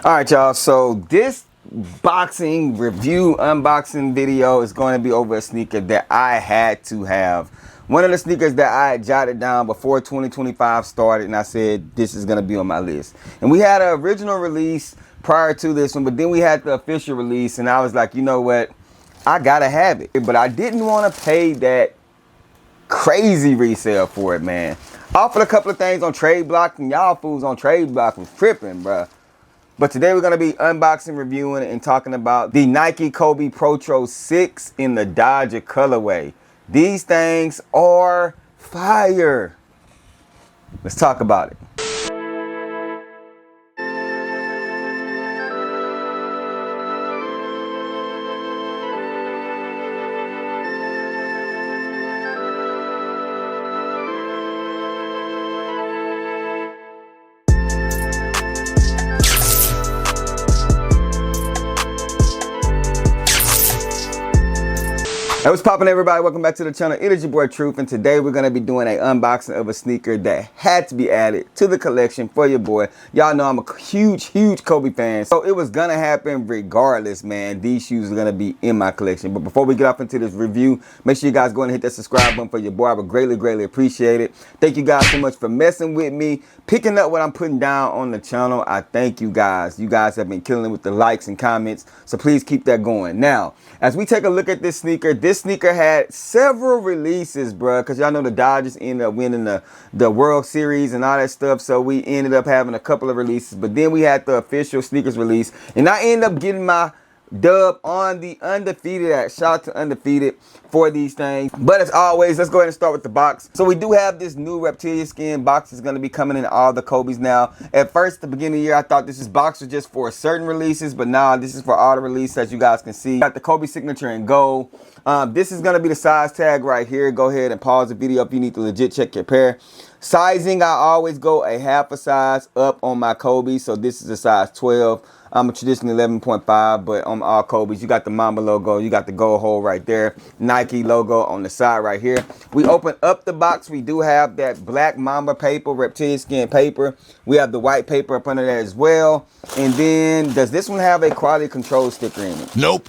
All right, y'all. So this boxing review unboxing video is going to be over a sneaker that I had to have. One of the sneakers that I had jotted down before 2025 started, and I said this is going to be on my list. And we had an original release prior to this one, but then we had the official release, and I was like, you know what? I gotta have it. But I didn't want to pay that crazy resale for it, man. Offered a couple of things on Trade Block, and y'all fools on Trade Block was tripping, bruh. But today we're going to be unboxing, reviewing, and talking about the Nike Kobe Protro 6 in the Dodger colorway. These things are fire. Let's talk about it. Hey, what's poppin', everybody? Welcome back to the channel. It is your boy Truth, and today we're gonna be doing an unboxing of a sneaker that had to be added to the collection for your boy. Y'all know I'm a huge Kobe fan, so it was gonna happen regardless, man. These shoes are gonna be in my collection. But before we get off into this review, make sure you guys go ahead and hit that subscribe button for your boy. I would greatly appreciate it. Thank you guys so much for messing with me, picking up what I'm putting down on the channel. I thank you guys. You guys have been killing it with the likes and comments, so please keep that going. Now, as we take a look at this sneaker had several releases, bruh, because y'all know the Dodgers ended up winning the World Series and all that stuff, so we ended up having a couple of releases. But then we had the official sneakers release, and I ended up getting my dub on the Undefeated app. Shout out to Undefeated for these things. But as always, let's go ahead and start with the box. So we do have this new reptilian skin box. Is going to be coming in all the Kobe's now. At first, at the beginning of the year, I thought this box was just for certain releases, but now this is for all the releases, as you guys can see. Got the Kobe signature in gold. This is going to be the size tag right here. Go ahead and pause the video if you need to legit check your pair. Sizing, I always go a half a size up on my Kobe. So this is a size 12. I'm a traditional 11.5, but on all Kobe's, you got the Mamba logo, you got the gold hole right there, Nike logo on the side right here. We open up the box. We do have that black Mamba paper, reptilian skin paper. We have the white paper up under there as well. And then, does this one have a quality control sticker in it? Nope.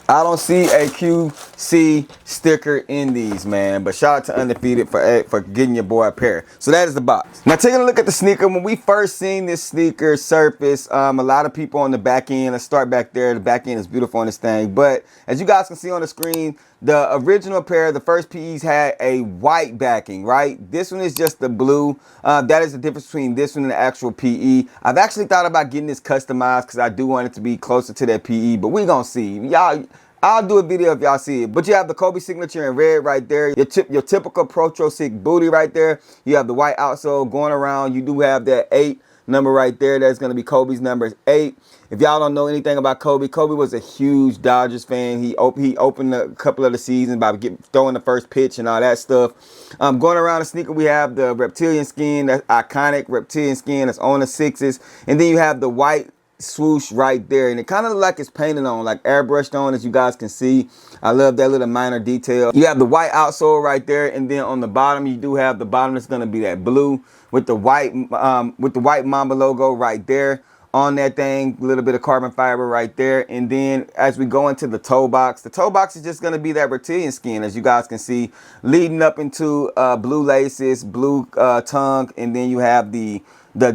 I don't see a QC sticker in these, man. But shout out to Undefeated for getting your boy a pair. So that is the box. Now taking a look at the sneaker, when we first seen this sneaker surface, a lot of people on the back end. Let's start back there. The back end is beautiful on this thing. But as you guys can see on the screen, the original pair, the first PEs had a white backing, right? This one is just the blue. That is the difference between this one and the actual PE. I've actually thought about getting this customized because I do want it to be closer to that PE, but we gonna see. Y'all, I'll do a video if y'all see it. But you have the Kobe signature in red right there. Your typical Protro 6 booty right there. You have the white outsole going around. You do have that 8 number right there. That's going to be Kobe's number 8. If y'all don't know anything about Kobe, Kobe was a huge Dodgers fan. He opened a couple of the seasons by throwing the first pitch and all that stuff. Going around the sneaker, we have the reptilian skin, that iconic reptilian skin that's on the 6s. And then you have the white swoosh right there, and it kind of look like it's painted on, like airbrushed on, as you guys can see. I love that little minor detail. You have the white outsole right there, and then on the bottom you do have the bottom that's going to be that blue with the white Mamba logo right there on that thing. A little bit of carbon fiber right there. And then as we go into the toe box, the toe box is just going to be that reptilian skin, as you guys can see, leading up into blue laces, blue tongue, and then you have the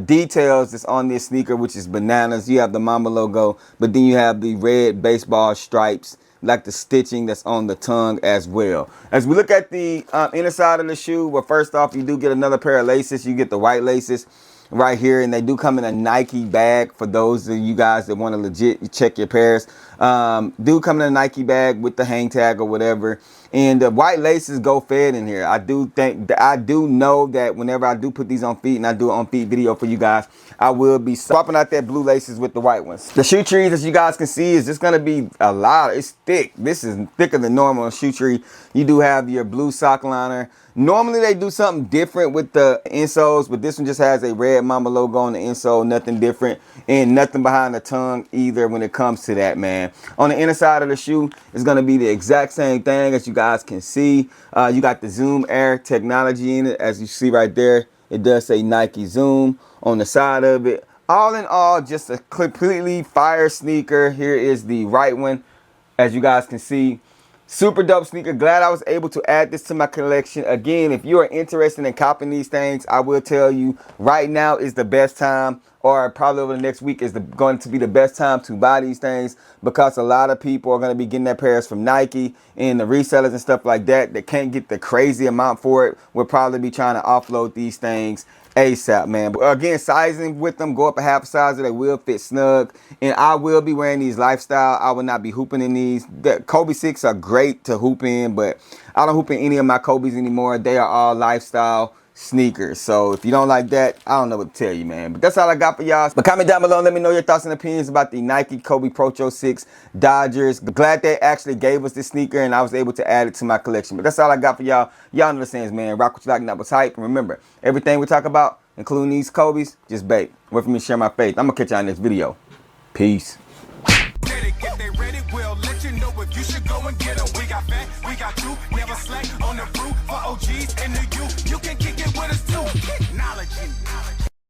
details that's on this sneaker, which is bananas. You have the Mamba logo, but then you have the red baseball stripes, like the stitching that's on the tongue as well. As we look at the inner side of the shoe, well, first off, you do get another pair of laces. You get the white laces right here, and they do come in a Nike bag for those of you guys that want to legit check your pairs. Do come in a Nike bag with the hang tag or whatever. And the white laces go fed in here. I do know that whenever I do put these on feet, and I do an on feet video for you guys, I will be swapping out that blue laces with the white ones. The shoe trees, as you guys can see, is just gonna be a lot. It's thick. This is thicker than normal shoe tree. You do have your blue sock liner. Normally they do something different with the insoles, but this one just has a red Mamba logo on the insole, nothing different, and nothing behind the tongue either when it comes to that, man. On the inner side of the shoe, it's gonna be the exact same thing, as you guys can see. You got the Zoom Air technology in it, as you see right there. It does say Nike Zoom on the side of it. all in all, just a completely fire sneaker. Here is the right one, as you guys can see. Super dope sneaker. Glad I was able to add this to my collection. Again, if you are interested in copying these things, I will tell you right now is the best time, or probably over the next week is going to be the best time to buy these things, because a lot of people are going to be getting their pairs from Nike, and the resellers and stuff like that that can't get the crazy amount for it will probably be trying to offload these things ASAP, man. But again, sizing with them, go up a half size, so they will fit snug. And I will be wearing these lifestyle. I will not be hooping in these. The Kobe 6 are great to hoop in, but I don't hoop in any of my Kobe's anymore. They are all lifestyle sneakers. So if you don't like that, I don't know what to tell you, man. But that's all I got for y'all. But comment down below and let me know your thoughts and opinions about the Nike Kobe Protro 6 Dodgers. Glad they actually gave us this sneaker and I was able to add it to my collection. But that's all I got for y'all. Y'all know the sayings, man. Rock what you like, not what's hype. And remember, everything we talk about, including these Kobe's, just bait. Wait for me to share my faith. I'm gonna catch y'all in the next video. Peace. If they ready, we'll let you know if you should go and get them. We got fat, we got two, never slack on the route for OGs in New York.